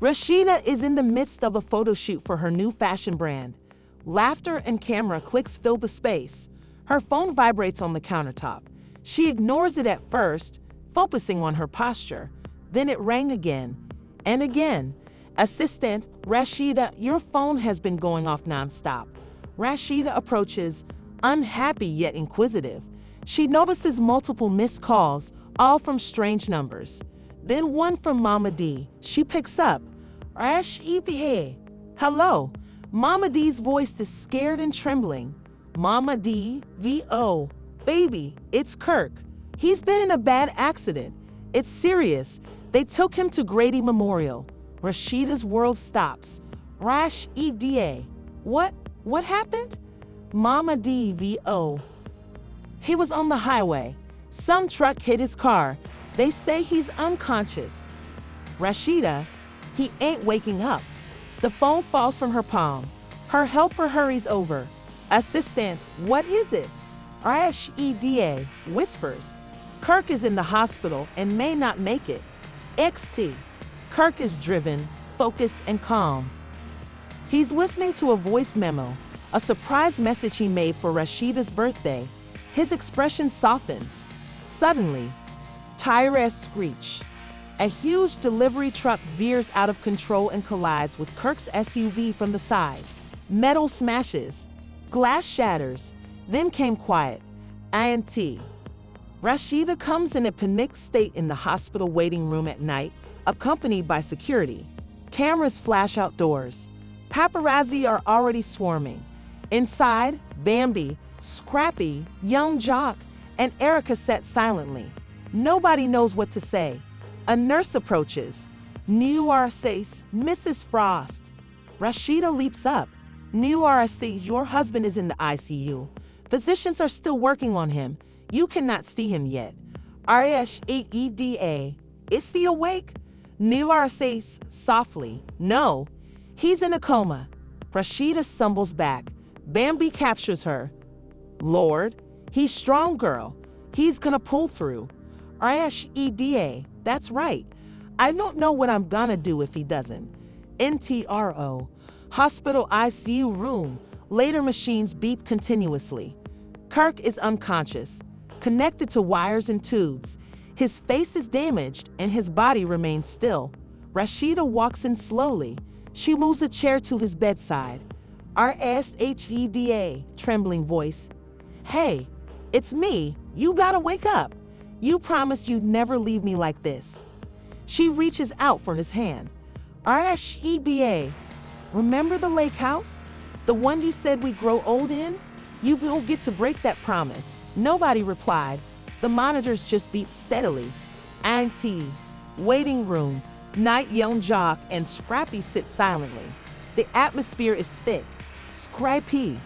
Rasheeda is in the midst of a photo shoot for her new fashion brand. Laughter and camera clicks fill the space. Her phone vibrates on the countertop. She ignores it at first, focusing on her posture. Then it rang again and again. Assistant, Rasheeda, your phone has been going off nonstop. Rasheeda approaches, unhappy yet inquisitive. She notices multiple missed calls, all from strange numbers. Then one from Mama D. She picks up. Rasheeda. Hello. Mama D's voice is scared and trembling. Mama D, V.O. Baby, it's Kirk. He's been in a bad accident. It's serious. They took him to Grady Memorial. Rasheeda's world stops. Rasheeda. What happened? Mama D, V.O. He was on the highway. Some truck hit his car. They say he's unconscious. Rasheeda, he ain't waking up. The phone falls from her palm. Her helper hurries over. Assistant, what is it? Rasheeda whispers. Kirk is in the hospital and may not make it. XT. Kirk is driven, focused, and calm. He's listening to a voice memo, a surprise message he made for Rasheeda's birthday. His expression softens. Suddenly, tires screech. A huge delivery truck veers out of control and collides with Kirk's SUV from the side. Metal smashes. Glass shatters. Then came quiet. INT. Rasheeda comes in a panicked state in the hospital waiting room at night, accompanied by security. Cameras flash outdoors. Paparazzi are already swarming. Inside, Bambi, Scrappy, Young Jock, and Erica sat silently. Nobody knows what to say. A nurse approaches. New RSA's, Mrs. Frost. Rasheeda leaps up. New RSA, your husband is in the ICU. Physicians are still working on him. You cannot see him yet. Rasheeda, is he awake? New RSA softly. No, he's in a coma. Rasheeda stumbles back. Bambi captures her. Lord, he's strong, girl. He's gonna pull through. Rasheeda, that's right. I don't know what I'm gonna do if he doesn't. NTRO. Hospital ICU room. Later machines beep continuously. Kirk is unconscious, connected to wires and tubes. His face is damaged and his body remains still. Rasheeda walks in slowly. She moves a chair to his bedside. Rasheeda, trembling voice. Hey, it's me. You gotta wake up. You promised you'd never leave me like this. She reaches out for his hand. Rasheeda, remember the lake house? The one you said we'd grow old in? You don't get to break that promise. Nobody replied. The monitors just beat steadily. INT, waiting room. Night, Young Jock and Scrappy sit silently. The atmosphere is thick. Scrappy,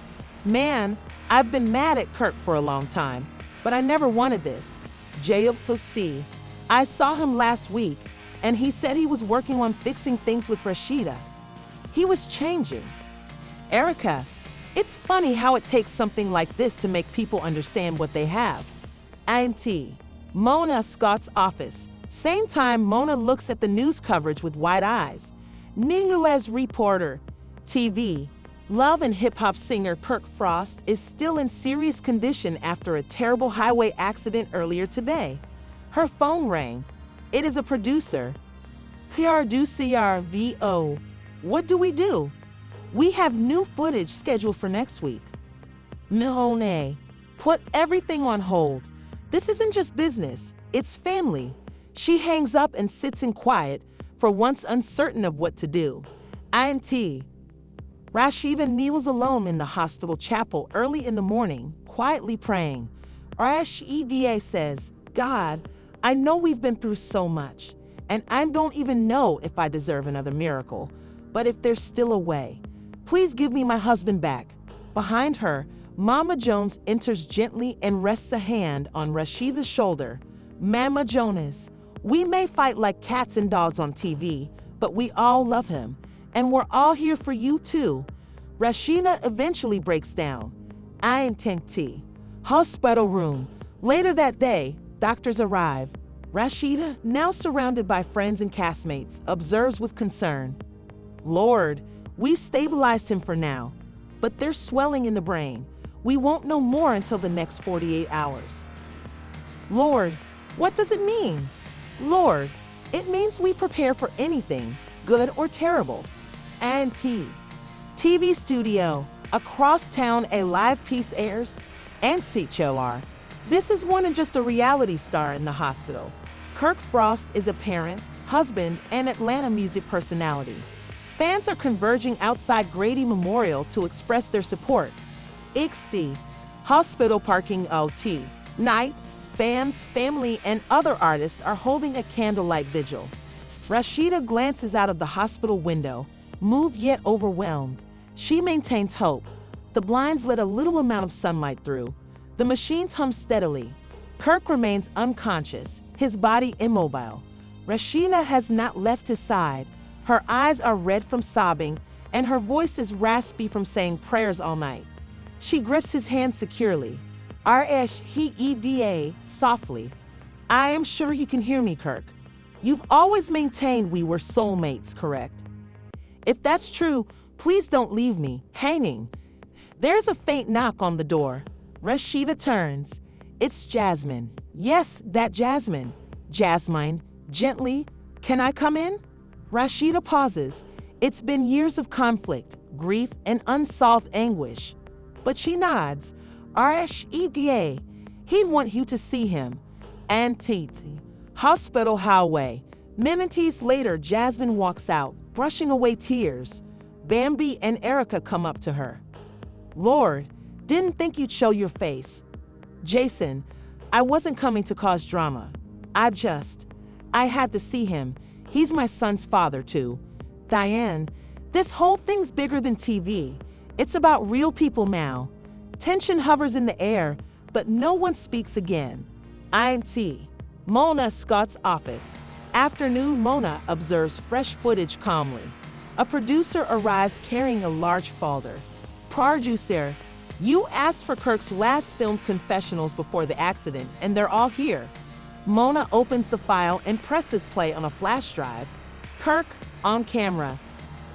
man, I've been mad at Kirk for a long time, but I never wanted this. JOC, I saw him last week, and he said he was working on fixing things with Rasheeda. He was changing. Erica, it's funny how it takes something like this to make people understand what they have. INT, Mona Scott's office. Same time, Mona looks at the news coverage with wide eyes. Ningulez reporter, TV. Love and hip-hop singer Kirk Frost is still in serious condition after a terrible highway accident earlier today. Her phone rang. It is a producer. PRDUCR-VO. What do we do? We have new footage scheduled for next week. Mahone, put everything on hold. This isn't just business, it's family. She hangs up and sits in quiet, for once uncertain of what to do. INT. Rasheeda kneels alone in the hospital chapel early in the morning, quietly praying. Rasheeda says, God, I know we've been through so much, and I don't even know if I deserve another miracle, but if there's still a way, please give me my husband back. Behind her, Mama Jones enters gently and rests a hand on Rasheeda's shoulder. Mama Jonas, we may fight like cats and dogs on TV, but we all love him, and we're all here for you too. Rasheeda eventually breaks down. INT. Hospital room. Later that day, doctors arrive. Rasheeda, now surrounded by friends and castmates, observes with concern. Lord, we've stabilized him for now, but there's swelling in the brain. We won't know more until the next 48 hours. Lord, what does it mean? Lord, it means we prepare for anything, good or terrible. And TV studio, across town a live piece airs, and CHOR. This is more than just a reality star in the hospital. Kirk Frost is a parent, husband, and Atlanta music personality. Fans are converging outside Grady Memorial to express their support. XD, hospital parking OT. Night, fans, family, and other artists are holding a candlelight vigil. Rasheeda glances out of the hospital window, moved yet overwhelmed. She maintains hope. The blinds let a little amount of sunlight through. The machines hum steadily. Kirk remains unconscious, his body immobile. Rasheeda has not left his side. Her eyes are red from sobbing, and her voice is raspy from saying prayers all night. She grips his hand securely. Rasheeda softly. I am sure you can hear me, Kirk. You've always maintained we were soulmates, correct? If that's true, please don't leave me hanging. There's a faint knock on the door. Rasheeda turns. It's Jasmine. Yes, that Jasmine. Jasmine, gently, can I come in? Rasheeda pauses. It's been years of conflict, grief, and unsolved anguish. But she nods. Rasheeda, he'd want you to see him. Hospital hallway. Minutes later, Jasmine walks out, brushing away tears. Bambi and Erica come up to her. Lord, didn't think you'd show your face. Jason, I wasn't coming to cause drama. I had to see him. He's my son's father, too. Diane, this whole thing's bigger than TV. It's about real people now. Tension hovers in the air, but no one speaks again. Mona Scott's office. Afternoon, Mona observes fresh footage calmly. A producer arrives carrying a large folder. Producer, you asked for Kirk's last filmed confessionals before the accident, and they're all here. Mona opens the file and presses play on a flash drive. Kirk, on camera.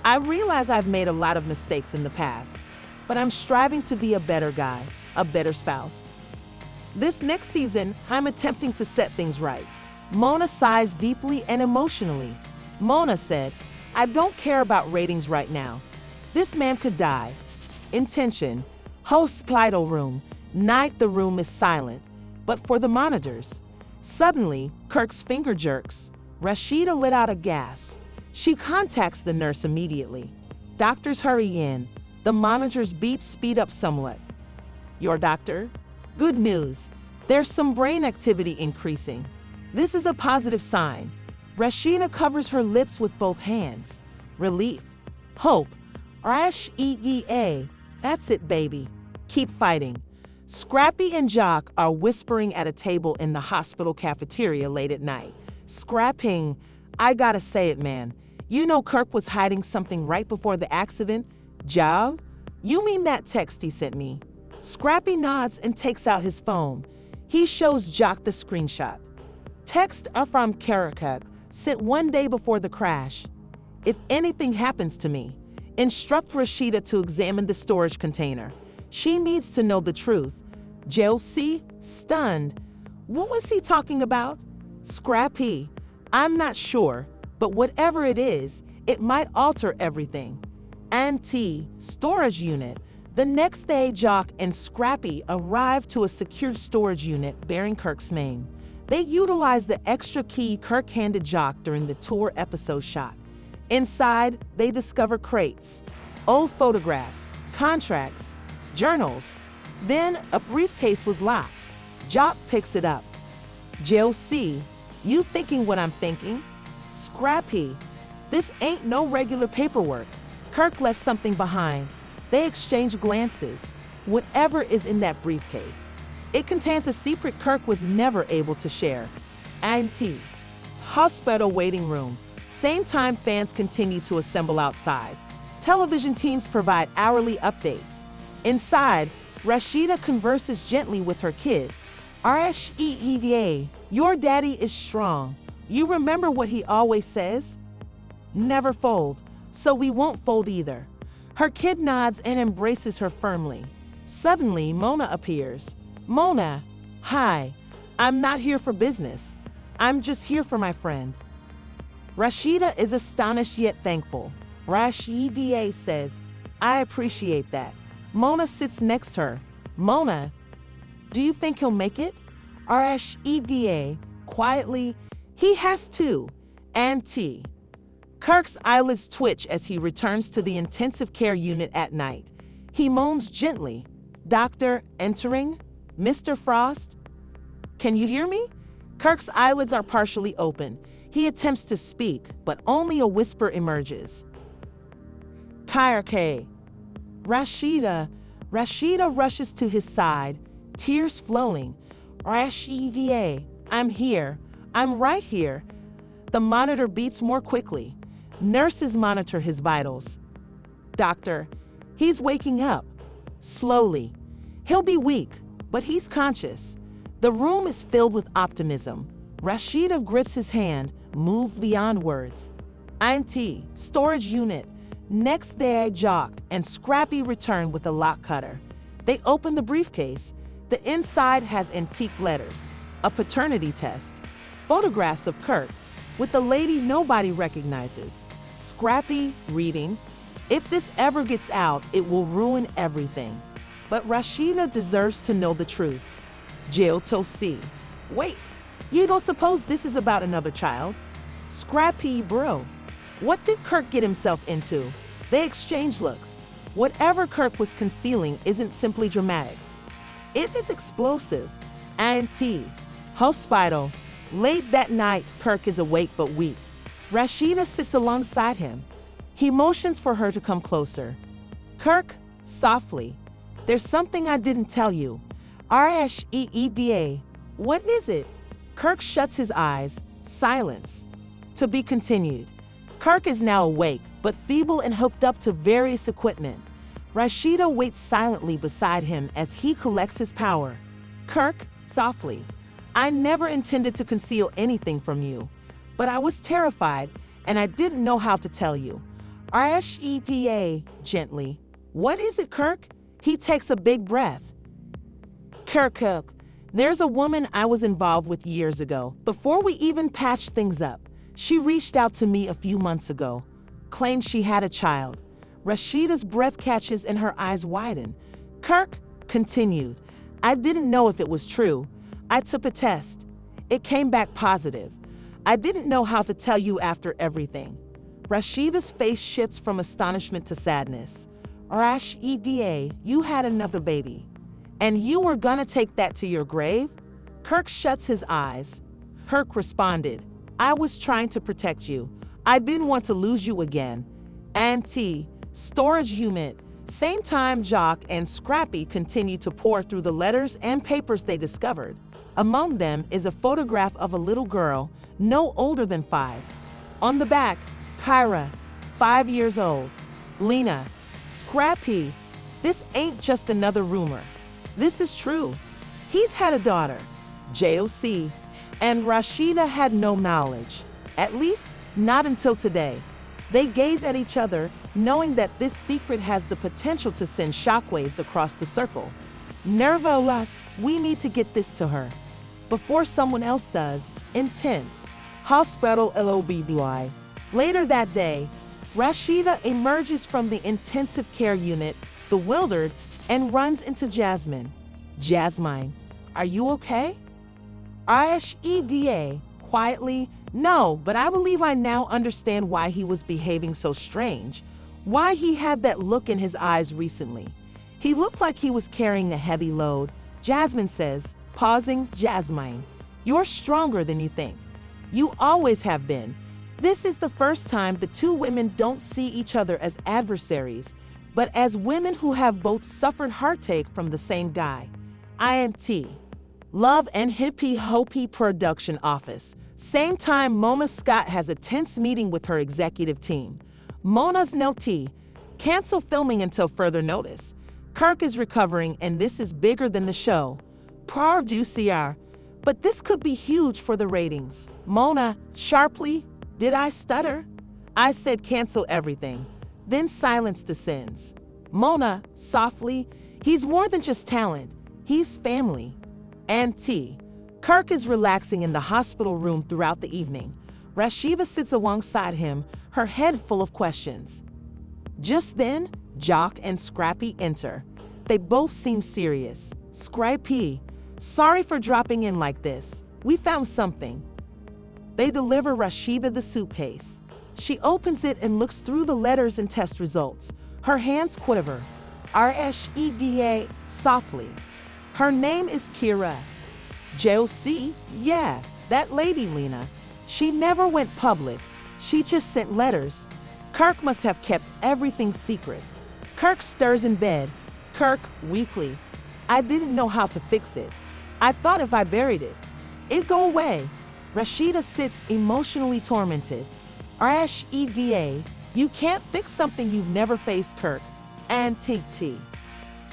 I realize I've made a lot of mistakes in the past, but I'm striving to be a better guy, a better spouse. This next season, I'm attempting to set things right. Mona sighs deeply and emotionally. Mona said, I don't care about ratings right now. This man could die. Intention. Hospital room. Night, the room is silent, but for the monitors. Suddenly, Kirk's finger jerks. Rasheeda let out a gasp. She contacts the nurse immediately. Doctors hurry in. The monitor's beeps speed up somewhat. Your doctor? Good news. There's some brain activity increasing. This is a positive sign. Rasheeda covers her lips with both hands. Relief. Hope. Rasheeda. That's it, baby. Keep fighting. Scrappy and Jock are whispering at a table in the hospital cafeteria late at night. Scrapping, I gotta say it, man. You know Kirk was hiding something right before the accident? Job? You mean that text he sent me? Scrappy nods and takes out his phone. He shows Jock the screenshot. Text from Kirk, sent one day before the crash. If anything happens to me, instruct Rasheeda to examine the storage container. She needs to know the truth. Josie, stunned. What was he talking about? Scrappy, I'm not sure, but whatever it is, it might alter everything. Storage unit. The next day, Jock and Scrappy arrived to a secure storage unit bearing Kirk's name. They utilized the extra key Kirk handed Jock during the tour episode shot. Inside, they discover crates, old photographs, contracts, journals. Then a briefcase was locked. Jock picks it up. Josie, you thinking what I'm thinking? Scrappy, this ain't no regular paperwork. Kirk left something behind. They exchange glances. Whatever is in that briefcase, it contains a secret Kirk was never able to share. Hospital waiting room. Same time, fans continue to assemble outside. Television teams provide hourly updates. Inside, Rasheeda converses gently with her kid. Rasheeda, Your daddy is strong. You remember what he always says? Never fold, so we won't fold either. Her kid nods and embraces her firmly. Suddenly, Mona appears. Mona, hi. I'm not here for business. I'm just here for my friend. Rasheeda is astonished yet thankful. Rasheeda says, I appreciate that. Mona sits next to her. Mona, do you think he'll make it? Rasheeda quietly, he has to. Auntie. Kirk's eyelids twitch as he returns to the intensive care unit at night. He moans gently. Doctor, entering? Mr. Frost? Can you hear me? Kirk's eyelids are partially open. He attempts to speak, but only a whisper emerges. Kirk. Rasheeda rushes to his side, tears flowing. Rasheeda, I'm here. I'm right here. The monitor beats more quickly. Nurses monitor his vitals. Doctor, he's waking up. Slowly. He'll be weak, but he's conscious. The room is filled with optimism. Rasheeda grips his hand, moved beyond words. Auntie, storage unit. Next day, Jock and Scrappy return with a lock cutter. They open the briefcase. The inside has antique letters, a paternity test, photographs of Kirk, with the lady nobody recognizes. Scrappy reading, if this ever gets out, it will ruin everything. But Rasheeda deserves to know the truth. Jail to see. Wait, you don't suppose this is about another child? Scrappy, bro. What did Kirk get himself into? They exchange looks. Whatever Kirk was concealing isn't simply dramatic. It is explosive. Auntie. Hospital. Late that night, Kirk is awake but weak. Rasheeda sits alongside him. He motions for her to come closer. Kirk, softly. There's something I didn't tell you. Rasheeda. What is it? Kirk shuts his eyes. Silence. To be continued. Kirk is now awake, but feeble and hooked up to various equipment. Rasheeda waits silently beside him as he collects his power. Kirk, softly. I never intended to conceal anything from you, but I was terrified and I didn't know how to tell you. Rasheeda, gently. What is it, Kirk? He takes a big breath. Kirk, there's a woman I was involved with years ago. Before we even patched things up, she reached out to me a few months ago, claimed she had a child. Rasheeda's breath catches and her eyes widen. Kirk continued. I didn't know if it was true. I took a test. It came back positive. I didn't know how to tell you after everything. Rasheeda's face shifts from astonishment to sadness. Rasheeda, you had another baby. And you were gonna take that to your grave? Kirk shuts his eyes. Kirk responded, I was trying to protect you. I didn't want to lose you again. Auntie, storage unit. Same time, Jock and Scrappy continued to pour through the letters and papers they discovered. Among them is a photograph of a little girl, no older than 5. On the back, Kyra, 5 years old. Lena, Scrappy, this ain't just another rumor. This is true. He's had a daughter, JOC, and Rasheeda had no knowledge, at least not until today. They gaze at each other, knowing that this secret has the potential to send shockwaves across the circle. Nervolas, we need to get this to her. Before someone else does. Intense. Hospital LOBBY. Later that day, Rasheeda emerges from the intensive care unit, bewildered, and runs into Jasmine. Jasmine, are you okay? Rasheeda, quietly, no, but I believe I now understand why he was behaving so strange, why he had that look in his eyes recently. He looked like he was carrying a heavy load. Jasmine says, pausing, Jasmine, you're stronger than you think. You always have been. This is the first time the two women don't see each other as adversaries, but as women who have both suffered heartache from the same guy. INT. Love and Hippie Hopi production office. Same time Mona Scott has a tense meeting with her executive team. Mona's no tea. Cancel filming until further notice. Kirk is recovering and this is bigger than the show. Producer. But this could be huge for the ratings. Mona, sharply, did I stutter? I said cancel everything. Then silence descends. Mona, softly, he's more than just talent. He's family. And T. Kirk is relaxing in the hospital room throughout the evening. Rasheeda sits alongside him, her head full of questions. Just then, Jock and Scrappy enter. They both seem serious. Scrappy, sorry for dropping in like this. We found something. They deliver Rasheeda the suitcase. She opens it and looks through the letters and test results. Her hands quiver. Rasheeda, softly. Her name is Kira. Josie, yeah, that lady Lena. She never went public. She just sent letters. Kirk must have kept everything secret. Kirk stirs in bed. Kirk, weakly. I didn't know how to fix it. I thought if I buried it, it'd go away. Rasheeda sits emotionally tormented. Rasheeda, you can't fix something you've never faced, Kirk. And T.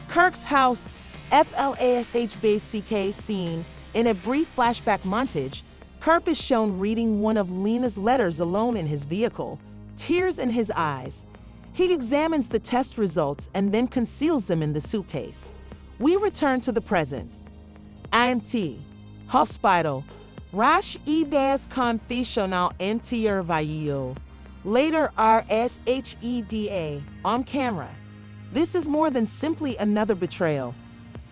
Kirk's house, flashback scene. In a brief flashback montage, Kirk is shown reading one of Lena's letters alone in his vehicle, tears in his eyes. He examines the test results and then conceals them in the suitcase. We return to the present. IMT, hospital. Rasheeda's confessional interview. Later Rasheeda, on camera. This is more than simply another betrayal.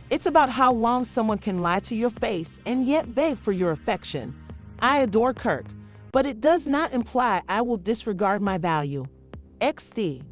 It's about how long someone can lie to your face and yet beg for your affection. I adore Kirk, but it does not imply I will disregard my value. XD.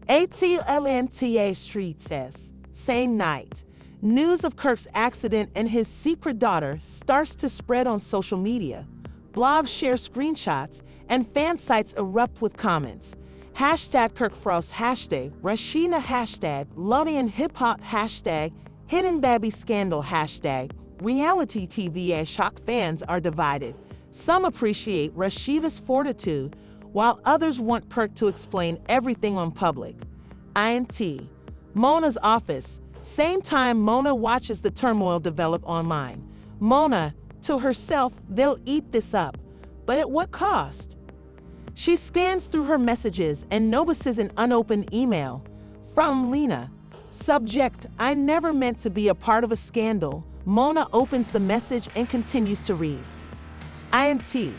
Atlanta Street says, same night. News of Kirk's accident and his secret daughter starts to spread on social media. Blogs share screenshots and fan sites erupt with comments. Hashtag Kirk Frost, hashtag Rasheeda, hashtag Lothian Hip Hop, hashtag Hidden Baby Scandal, hashtag reality TV. Shock fans are divided. Some appreciate Rasheeda's fortitude, while others want Kirk to explain everything on public. INT. Mona's office. Same time Mona watches the turmoil develop online. Mona, to herself, they'll eat this up. But at what cost? She scans through her messages and notices an unopened email. From Lena. Subject, I never meant to be a part of a scandal. Mona opens the message and continues to read. INT.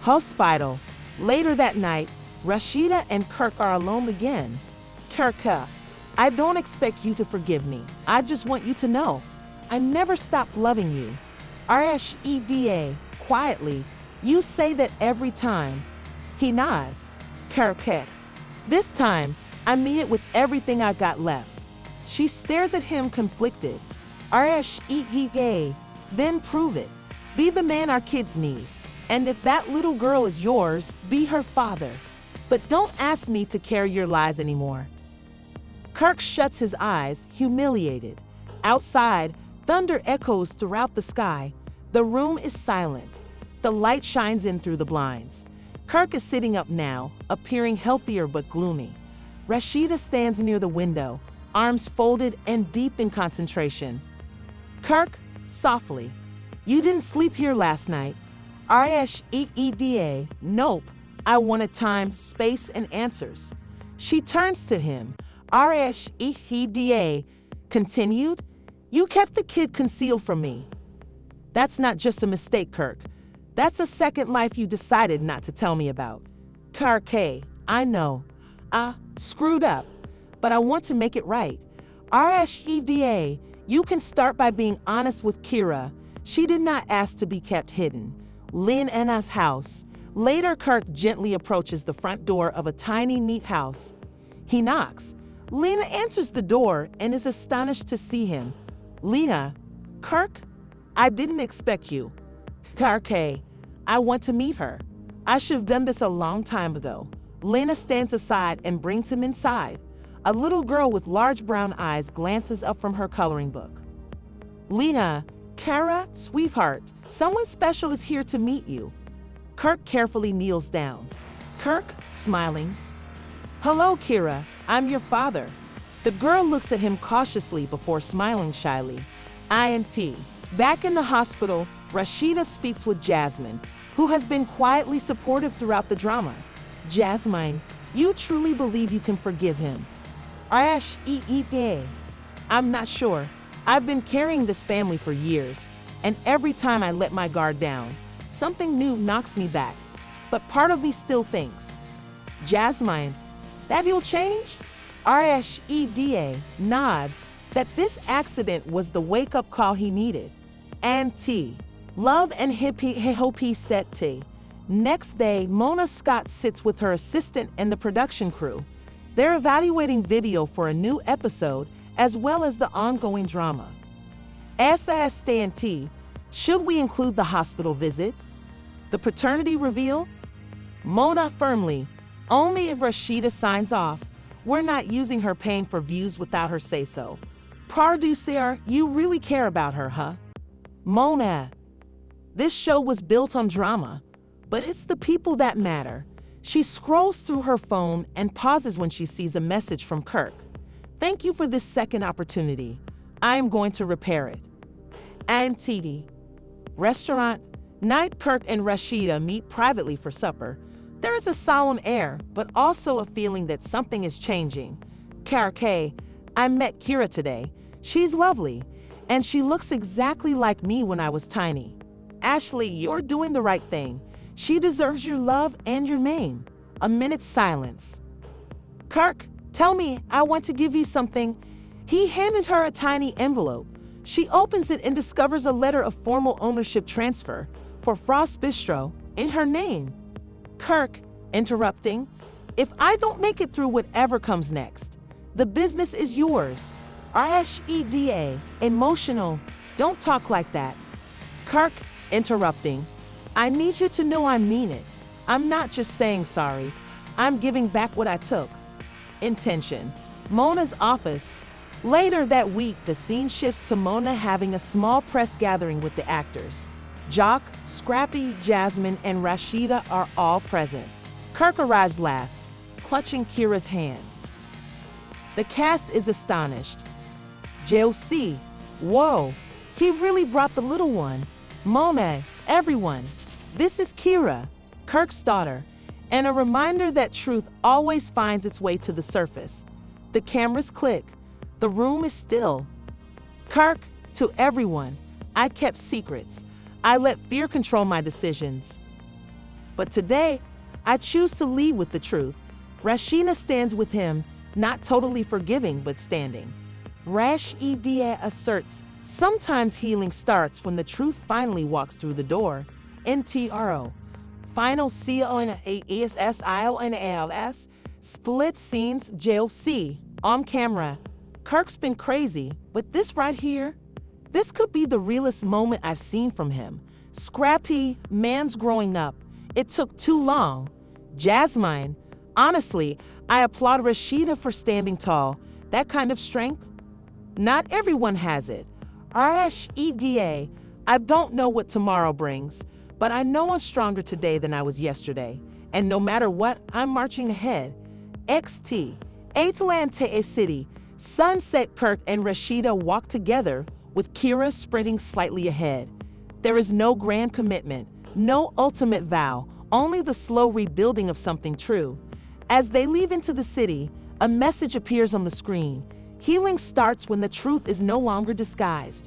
Hospital. Later that night, Rasheeda and Kirk are alone again. Kirk, I don't expect you to forgive me. I just want you to know. I never stopped loving you. Rasheeda, quietly. You say that every time. He nods. Kirk, this time, I mean it with everything I got left. She stares at him conflicted. Rasheeda, then prove it. Be the man our kids need. And if that little girl is yours, be her father. But don't ask me to carry your lies anymore. Kirk shuts his eyes, humiliated. Outside, thunder echoes throughout the sky. The room is silent. The light shines in through the blinds. Kirk is sitting up now, appearing healthier but gloomy. Rasheeda stands near the window, arms folded and deep in concentration. Kirk, softly. You didn't sleep here last night. Rasheeda, nope. I wanted time, space, and answers. She turns to him. Rasheeda continued, you kept the kid concealed from me. That's not just a mistake, Kirk. That's a second life you decided not to tell me about. Kirk, I know. I screwed up, but I want to make it right. Rasheeda, you can start by being honest with Kira. She did not ask to be kept hidden. Lynn and I's house. Later, Kirk gently approaches the front door of a tiny, neat house. He knocks. Lena answers the door and is astonished to see him. Lena, Kirk, I didn't expect you. Kirk, I want to meet her. I should have done this a long time ago. Lena stands aside and brings him inside. A little girl with large brown eyes glances up from her coloring book. Lena, Kara, sweetheart, someone special is here to meet you. Kirk carefully kneels down. Kirk, smiling. Hello, Kira. I'm your father. The girl looks at him cautiously before smiling shyly. INT. Back in the hospital, Rasheeda speaks with Jasmine, who has been quietly supportive throughout the drama. Jasmine, you truly believe you can forgive him? Rasheeda, I'm not sure. I've been carrying this family for years, and every time I let my guard down, something new knocks me back. But part of me still thinks, Jasmine, that he'll change? Rasheeda nods that this accident was the wake-up call he needed. And T. Love and hope he set T. Next day, Mona Scott sits with her assistant and the production crew. They're evaluating video for a new episode as well as the ongoing drama. SAS Stan T. Should we include the hospital visit? The paternity reveal? Mona firmly, only if Rasheeda signs off. We're not using her pain for views without her say-so. Producer, you really care about her, huh? Mona, this show was built on drama, but it's the people that matter. She scrolls through her phone and pauses when she sees a message from Kirk. Thank you for this second opportunity. I am going to repair it. And TD. Restaurant. Night. Kirk and Rasheeda meet privately for supper. There is a solemn air, but also a feeling that something is changing. Kirk, I met Kira today. She's lovely, and she looks exactly like me when I was tiny. Ashley, you're doing the right thing. She deserves your love and your name. A minute's silence. Kirk, tell me, I want to give you something. He handed her a tiny envelope. She opens it and discovers a letter of formal ownership transfer for Frost Bistro in her name. Kirk, interrupting, if I don't make it through whatever comes next, the business is yours. Rasheeda, emotional, don't talk like that. Kirk, interrupting, I need you to know I mean it. I'm not just saying sorry. I'm giving back what I took. Intention. Mona's office. Later that week, the scene shifts to Mona having a small press gathering with the actors. Jock, Scrappy, Jasmine, and Rasheeda are all present. Kirk arrives last, clutching Kira's hand. The cast is astonished. JOC, whoa, he really brought the little one. Mona, everyone, this is Kira, Kirk's daughter, and a reminder that truth always finds its way to the surface. The cameras click. The room is still. Kirk, to everyone, I kept secrets. I let fear control my decisions. But today, I choose to lead with the truth. Rasheeda stands with him, not totally forgiving, but standing. Rasheeda asserts, sometimes healing starts when the truth finally walks through the door. NTRO. Final CONAESSIONALS. Split scenes JOC. On camera. Kirk's been crazy, but this right here, this could be the realest moment I've seen from him. Scrappy, man's growing up. It took too long. Jasmine, honestly, I applaud Rasheeda for standing tall. That kind of strength, not everyone has it. Rasheeda, I don't know what tomorrow brings, but I know I'm stronger today than I was yesterday. And no matter what, I'm marching ahead. XT, Atlanta City, Sunset. Kirk and Rasheeda walk together, with Kira sprinting slightly ahead. There is no grand commitment, no ultimate vow, only the slow rebuilding of something true. As they leave into the city, a message appears on the screen. Healing starts when the truth is no longer disguised.